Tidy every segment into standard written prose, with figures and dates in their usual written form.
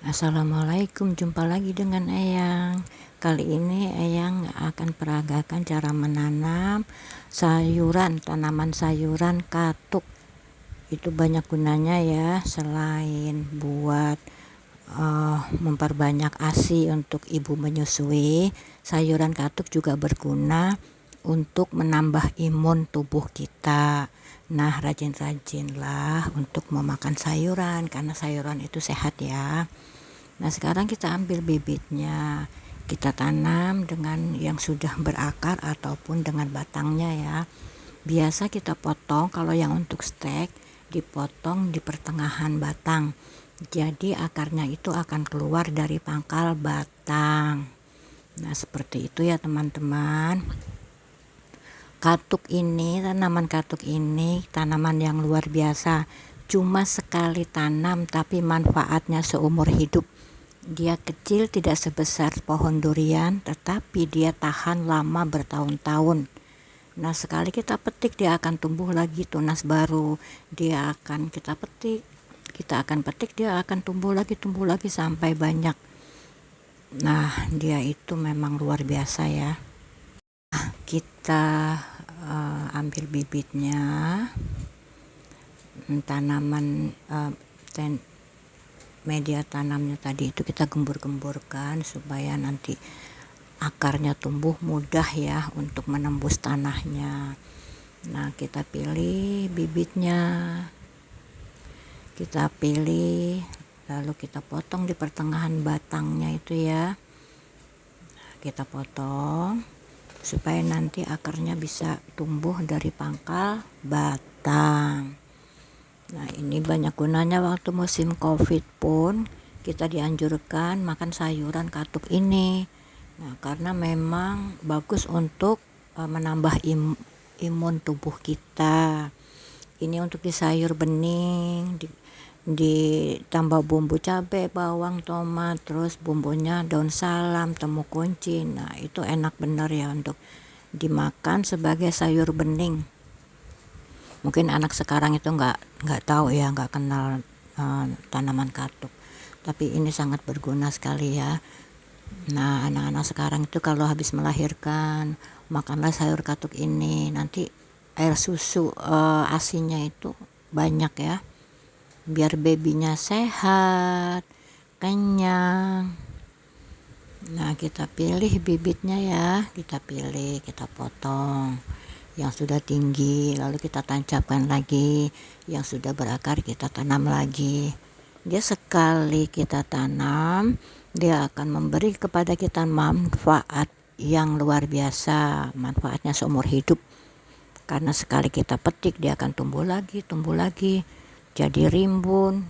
Assalamualaikum, jumpa lagi dengan Eyang. Kali ini Eyang akan peragakan cara menanam tanaman sayuran katuk. Itu banyak gunanya ya, selain buat memperbanyak ASI untuk ibu menyusui, sayuran katuk juga berguna untuk menambah imun tubuh kita. Nah, rajin-rajinlah untuk memakan sayuran karena sayuran itu sehat ya. Nah, sekarang kita ambil bibitnya, kita tanam dengan yang sudah berakar ataupun dengan batangnya ya. Biasa kita potong, kalau yang untuk stek dipotong di pertengahan batang, jadi akarnya itu akan keluar dari pangkal batang. Nah, seperti itu ya teman-teman. Tanaman katuk ini tanaman yang luar biasa. Cuma sekali tanam tapi manfaatnya seumur hidup. Dia kecil, tidak sebesar pohon durian, tetapi dia tahan lama bertahun-tahun. Nah, sekali kita petik dia akan tumbuh lagi tunas baru. Kita akan petik, dia akan tumbuh lagi sampai banyak. Nah, dia itu memang luar biasa ya. Kita ambil bibitnya, tanaman media tanamnya tadi itu kita gembur-gemburkan supaya nanti akarnya tumbuh mudah ya untuk menembus tanahnya. Nah, kita pilih bibitnya, lalu kita potong di pertengahan batangnya itu ya. Kita potong supaya nanti akarnya bisa tumbuh dari pangkal batang. Nah, ini banyak gunanya. Waktu musim COVID pun kita dianjurkan makan sayuran katuk ini. Nah, karena memang bagus untuk menambah imun tubuh kita. Ini untuk di sayur bening, ditambah bumbu cabai, bawang, tomat, terus bumbunya daun salam, temu kunci. Nah, itu enak bener ya untuk dimakan sebagai sayur bening. Mungkin anak sekarang itu nggak tahu ya, nggak kenal tanaman katuk, tapi ini sangat berguna sekali ya. Nah, anak-anak sekarang itu kalau habis melahirkan makanlah sayur katuk ini, nanti air susu asinya itu banyak ya, biar babynya sehat, kenyang. Nah, kita pilih bibitnya ya, kita potong yang sudah tinggi, lalu kita tancapkan lagi, yang sudah berakar kita tanam lagi. Dia sekali kita tanam, dia akan memberi kepada kita manfaat yang luar biasa, manfaatnya seumur hidup. Karena sekali kita petik dia akan tumbuh lagi, jadi rimbun,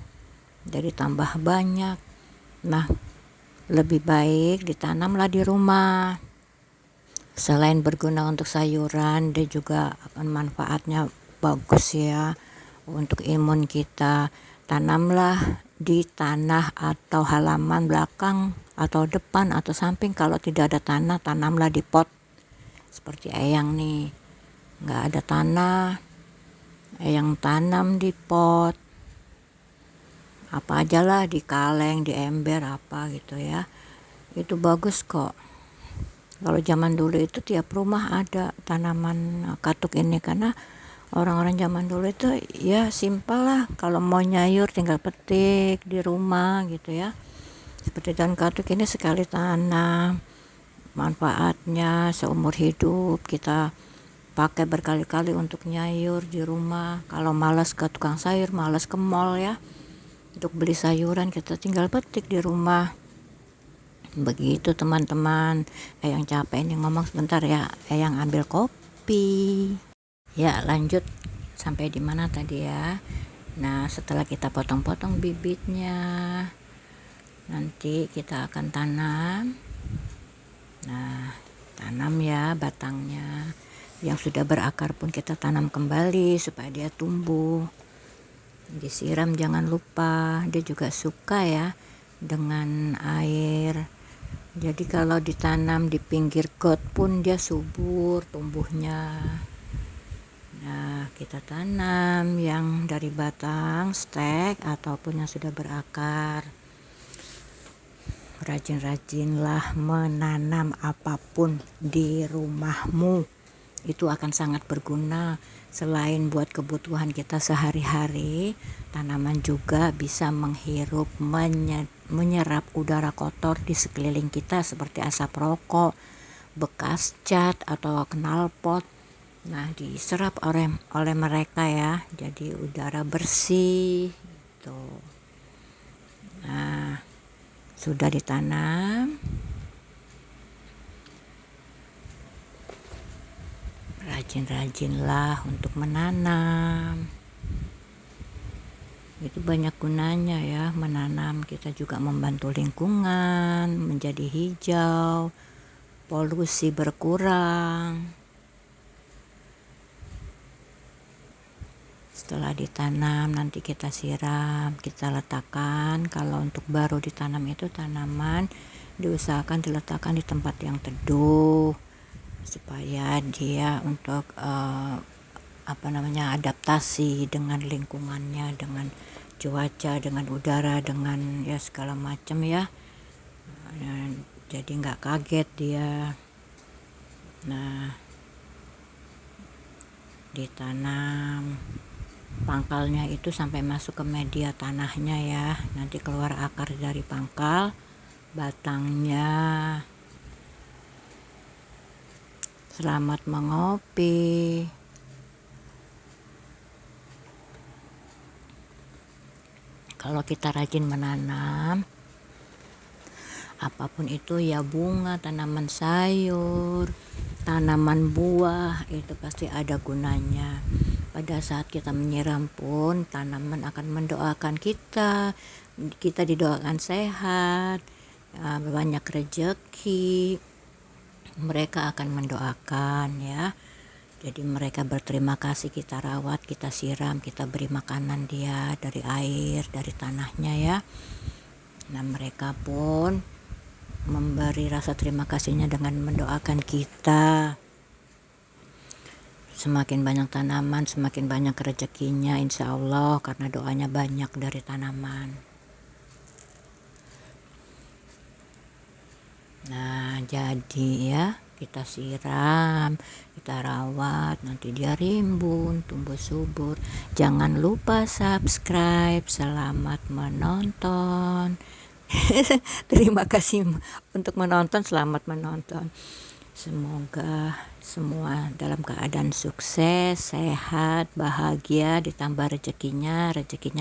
jadi tambah banyak. Nah, lebih baik ditanamlah di rumah. Selain berguna untuk sayuran, dia juga manfaatnya bagus ya untuk imun kita. Tanamlah di tanah atau halaman belakang atau depan atau samping. Kalau tidak ada tanah, tanamlah di pot. Seperti Eyang nih, nggak ada tanah, Eyang tanam di pot. Apa aja lah, di kaleng, di ember, apa gitu ya. Itu bagus kok. Kalau zaman dulu itu tiap rumah ada tanaman katuk ini, karena orang-orang zaman dulu itu ya simpel lah, kalau mau nyayur tinggal petik di rumah gitu ya. Seperti daun katuk ini sekali tanam, manfaatnya seumur hidup, kita pakai berkali-kali untuk nyayur di rumah. Kalau malas ke tukang sayur, malas ke mall ya untuk beli sayuran, kita tinggal petik di rumah. Begitu teman-teman. Eyang capek nih ngomong sebentar ya, Eyang ambil kopi. Ya, lanjut sampai di mana tadi ya. Nah, setelah kita potong-potong bibitnya, nanti kita akan tanam. Nah, tanam ya batangnya. Yang sudah berakar pun kita tanam kembali supaya dia tumbuh. Disiram jangan lupa, dia juga suka ya dengan air. Jadi kalau ditanam di pinggir got pun dia subur tumbuhnya. Nah, kita tanam yang dari batang stek ataupun yang sudah berakar. rajin-rajinlah menanam apapun di rumahmu. Itu akan sangat berguna. Selain buat kebutuhan kita sehari-hari, tanaman juga bisa menghirup, menyerap udara kotor di sekeliling kita seperti asap rokok, bekas cat atau knalpot. Nah, diserap oleh mereka ya, jadi udara bersih gitu. Nah, sudah ditanam, rajin-rajinlah untuk menanam. Itu banyak gunanya ya, menanam. Kita juga membantu lingkungan menjadi hijau, polusi berkurang. Setelah ditanam nanti kita siram, kita letakkan. Kalau untuk baru ditanam itu tanaman diusahakan diletakkan di tempat yang teduh supaya dia untuk adaptasi dengan lingkungannya, dengan cuaca, dengan udara, dengan ya segala macam ya. Jadi nggak kaget dia. Nah, ditanam pangkalnya itu sampai masuk ke media tanahnya ya, nanti keluar akar dari pangkal, batangnya. Selamat mengopi. Kalau kita rajin menanam apapun itu ya, bunga, tanaman sayur, tanaman buah, itu pasti ada gunanya. Pada saat kita menyiram pun tanaman akan mendoakan kita didoakan sehat, banyak rezeki. Mereka akan mendoakan ya. Jadi mereka berterima kasih kita rawat, kita siram, kita beri makanan dia dari air, dari tanahnya ya. Nah, mereka pun memberi rasa terima kasihnya dengan mendoakan kita. Semakin banyak tanaman, semakin banyak rezekinya insya Allah, karena doanya banyak dari tanaman. Nah, jadi ya, kita siram, kita rawat, nanti dia rimbun, tumbuh subur. Jangan lupa subscribe. Selamat menonton. Terima kasih untuk menonton, selamat menonton. Semoga semua dalam keadaan sukses, sehat, bahagia, ditambah rezekinya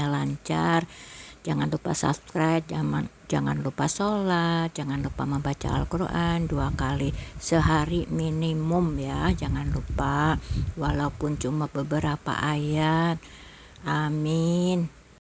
lancar. Jangan lupa subscribe, jangan lupa sholat, jangan lupa membaca Al-Quran 2 kali sehari minimum ya, jangan lupa walaupun cuma beberapa ayat. Amin.